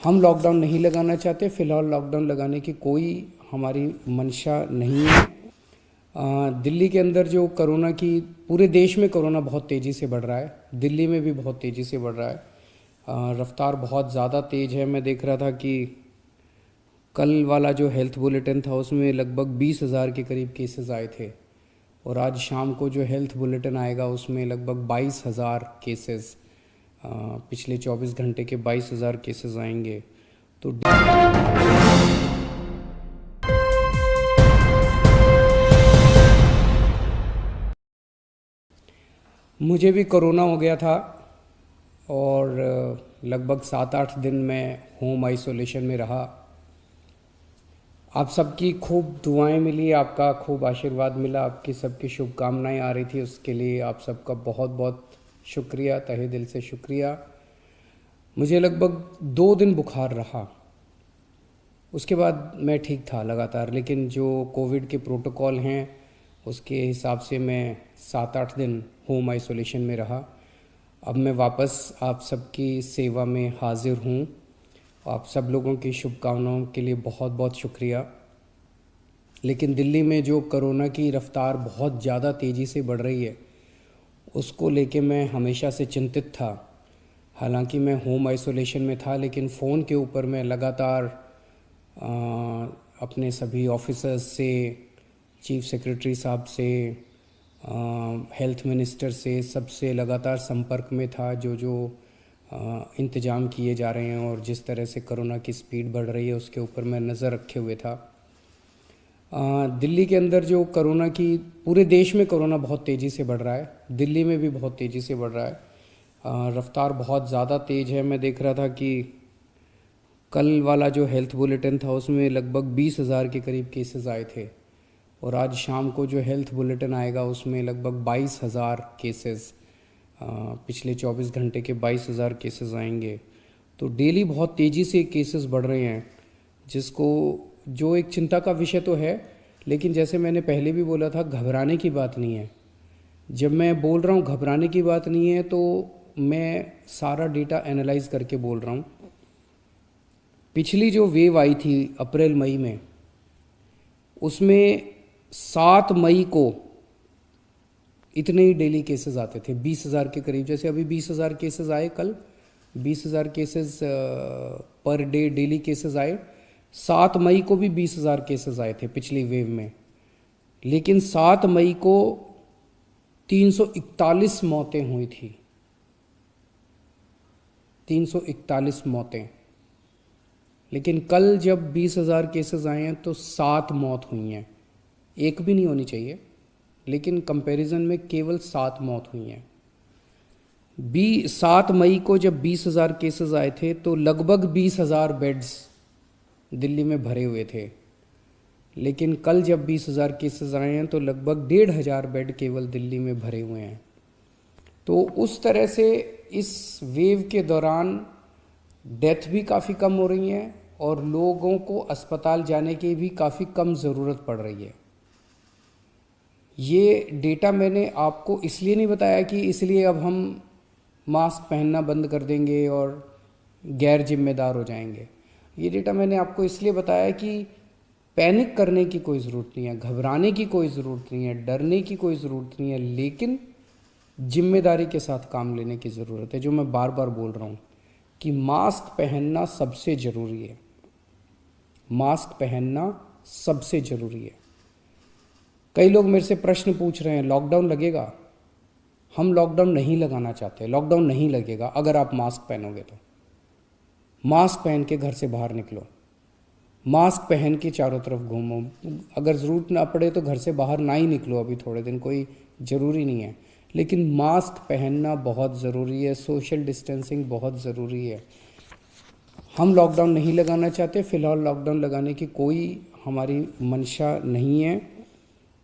हम लॉकडाउन नहीं लगाना चाहते। फ़िलहाल लॉकडाउन लगाने की कोई हमारी मंशा नहीं है। दिल्ली के अंदर जो कोरोना की, पूरे देश में कोरोना बहुत तेज़ी से बढ़ रहा है, दिल्ली में भी बहुत तेज़ी से बढ़ रहा है। रफ्तार बहुत ज़्यादा तेज़ है। मैं देख रहा था कि कल वाला जो हेल्थ बुलेटिन था उसमें लगभग 20,000 के करीब केसेस आए थे, और आज शाम को जो हेल्थ बुलेटिन आएगा उसमें लगभग 22,000 केसेस, पिछले 24 घंटे के 22,000 केसेस आएंगे। तो मुझे भी कोरोना हो गया था, और लगभग 7-8 दिन मैं होम आइसोलेशन में रहा। आप सबकी खूब दुआएं मिली, आपका खूब आशीर्वाद मिला, आपकी सबकी शुभकामनाएं आ रही थी, उसके लिए आप सबका बहुत बहुत शुक्रिया, तहे दिल से शुक्रिया। मुझे लगभग 2 दिन बुखार रहा, उसके बाद मैं ठीक था लगातार, लेकिन जो कोविड के प्रोटोकॉल हैं उसके हिसाब से मैं 7-8 दिन होम आइसोलेशन में रहा। अब मैं वापस आप सबकी सेवा में हाजिर हूँ। आप सब लोगों की शुभकामनाओं के लिए बहुत बहुत शुक्रिया। लेकिन दिल्ली में जो कोरोना की रफ़्तार बहुत ज़्यादा तेज़ी से बढ़ रही है, उसको लेके मैं हमेशा से चिंतित था। हालांकि मैं होम आइसोलेशन में था, लेकिन फ़ोन के ऊपर मैं लगातार अपने सभी ऑफिसर्स से, चीफ सेक्रेटरी साहब से, हेल्थ मिनिस्टर से, सबसे लगातार संपर्क में था। जो जो इंतज़ाम किए जा रहे हैं और जिस तरह से कोरोना की स्पीड बढ़ रही है उसके ऊपर मैं नज़र रखे हुए था। दिल्ली के अंदर जो कोरोना की, पूरे देश में कोरोना बहुत तेज़ी से बढ़ रहा है, दिल्ली में भी बहुत तेज़ी से बढ़ रहा है। रफ्तार बहुत ज़्यादा तेज़ है। मैं देख रहा था कि कल वाला जो हेल्थ बुलेटिन था उसमें लगभग 20,000 के करीब केसेस आए थे, और आज शाम को जो हेल्थ बुलेटिन आएगा उसमें लगभग 22,000 केसेस, पिछले 24 घंटे के 22,000 केसेस आएंगे। तो डेली बहुत तेज़ी से केसेस बढ़ रहे हैं, जिसको, जो एक चिंता का विषय तो है, लेकिन जैसे मैंने पहले भी बोला था, घबराने की बात नहीं है। जब मैं बोल रहा हूँ घबराने की बात नहीं है, तो मैं सारा डेटा एनालाइज करके बोल रहा हूँ। पिछली जो वेव आई थी अप्रैल मई में, उसमें 7 मई को इतने ही डेली केसेस आते थे, 20,000 के करीब। जैसे अभी 20,000 केसेस आए कल, 20,000 cases per day daily cases आए। 7 मई को भी 20,000 केसेस आए थे पिछली वेव में, लेकिन 7 मई को 341 मौतें हुई थी, 341 मौतें। लेकिन कल जब 20,000 केसेस आए हैं तो 7 मौत हुई हैं। एक भी नहीं होनी चाहिए, लेकिन कंपैरिजन में केवल 7 मौत हुई हैं। 7 मई को जब 20,000 केसेस आए थे तो लगभग 20,000 बेड्स दिल्ली में भरे हुए थे, लेकिन कल जब 20,000 केसेस आए हैं तो लगभग 1,500 बेड केवल दिल्ली में भरे हुए हैं। तो उस तरह से इस वेव के दौरान डेथ भी काफ़ी कम हो रही हैं, और लोगों को अस्पताल जाने की भी काफ़ी कम ज़रूरत पड़ रही है। ये डेटा मैंने आपको इसलिए नहीं बताया कि इसलिए अब हम मास्क पहनना बंद कर देंगे और गैर जिम्मेदार हो जाएंगे। ये डेटा मैंने आपको इसलिए बताया कि पैनिक करने की कोई ज़रूरत नहीं है, घबराने की कोई ज़रूरत नहीं है, डरने की कोई ज़रूरत नहीं है, लेकिन जिम्मेदारी के साथ काम लेने की ज़रूरत है। जो मैं बार बार बोल रहा हूँ कि मास्क पहनना सबसे ज़रूरी है, मास्क पहनना सबसे ज़रूरी है। कई लोग मेरे से प्रश्न पूछ रहे हैं, लॉकडाउन लगेगा? हम लॉकडाउन नहीं लगाना चाहते, लॉकडाउन नहीं लगेगा अगर आप मास्क पहनोगे तो। मास्क पहन के घर से बाहर निकलो, मास्क पहन के चारों तरफ घूमो। अगर ज़रूरत ना पड़े तो घर से बाहर ना ही निकलो, अभी थोड़े दिन कोई ज़रूरी नहीं है, लेकिन मास्क पहनना बहुत ज़रूरी है, सोशल डिस्टेंसिंग बहुत ज़रूरी है। हम लॉकडाउन नहीं लगाना चाहते। फ़िलहाल लॉकडाउन लगाने की कोई हमारी मंशा नहीं है,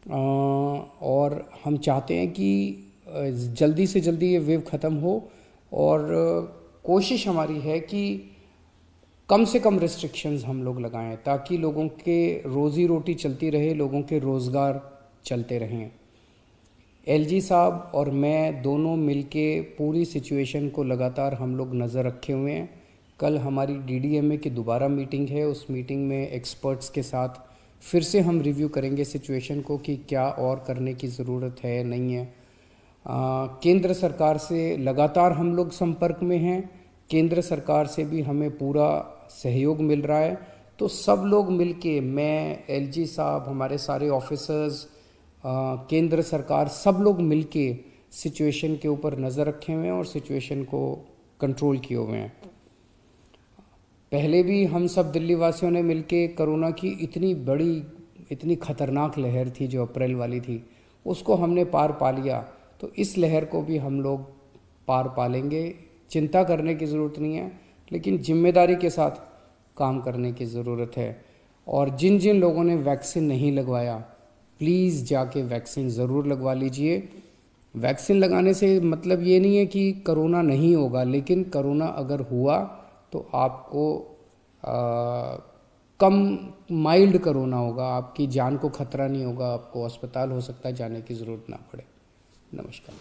और हम चाहते हैं कि जल्दी से जल्दी ये वेव ख़त्म हो, और कोशिश हमारी है कि कम से कम रिस्ट्रिक्शंस हम लोग लगाएं, ताकि लोगों के रोज़ी रोटी चलती रहे, लोगों के रोज़गार चलते रहें। एलजी साहब और मैं दोनों मिलके पूरी सिचुएशन को लगातार हम लोग नज़र रखे हुए हैं, कल हमारी डीडीएमए की दोबारा मीटिंग है। उस मीटिंग में एक्सपर्ट्स के साथ फिर से हम रिव्यू करेंगे सिचुएशन को कि क्या और करने की ज़रूरत है नहीं है। केंद्र सरकार से लगातार हम लोग संपर्क में हैं। केंद्र सरकार से भी हमें पूरा सहयोग मिल रहा है। तो सब लोग मिलके, मैं, एलजी साहब, हमारे सारे ऑफिसर्स, केंद्र सरकार, सब लोग मिलके सिचुएशन के ऊपर नज़र रखे हुए हैं और सिचुएशन को कंट्रोल किए हुए हैं। पहले भी हम सब दिल्ली वासियों ने मिलके कोरोना की इतनी बड़ी, इतनी खतरनाक लहर थी जो अप्रैल वाली थी, उसको हमने पार पा लिया। तो इस लहर को भी हम लोग पार पा लेंगे। चिंता करने की ज़रूरत नहीं है, लेकिन जिम्मेदारी के साथ काम करने की ज़रूरत है। और जिन जिन लोगों ने वैक्सीन नहीं लगवाया, प्लीज़ जाके वैक्सीन ज़रूर लगवा लीजिए। वैक्सीन लगाने से मतलब ये नहीं है कि कोरोना नहीं होगा, लेकिन कोरोना अगर हुआ तो आपको कम माइल्ड कोरोना होगा, आपकी जान को खतरा नहीं होगा, आपको अस्पताल हो सकता है जाने की ज़रूरत ना पड़े। नमस्कार।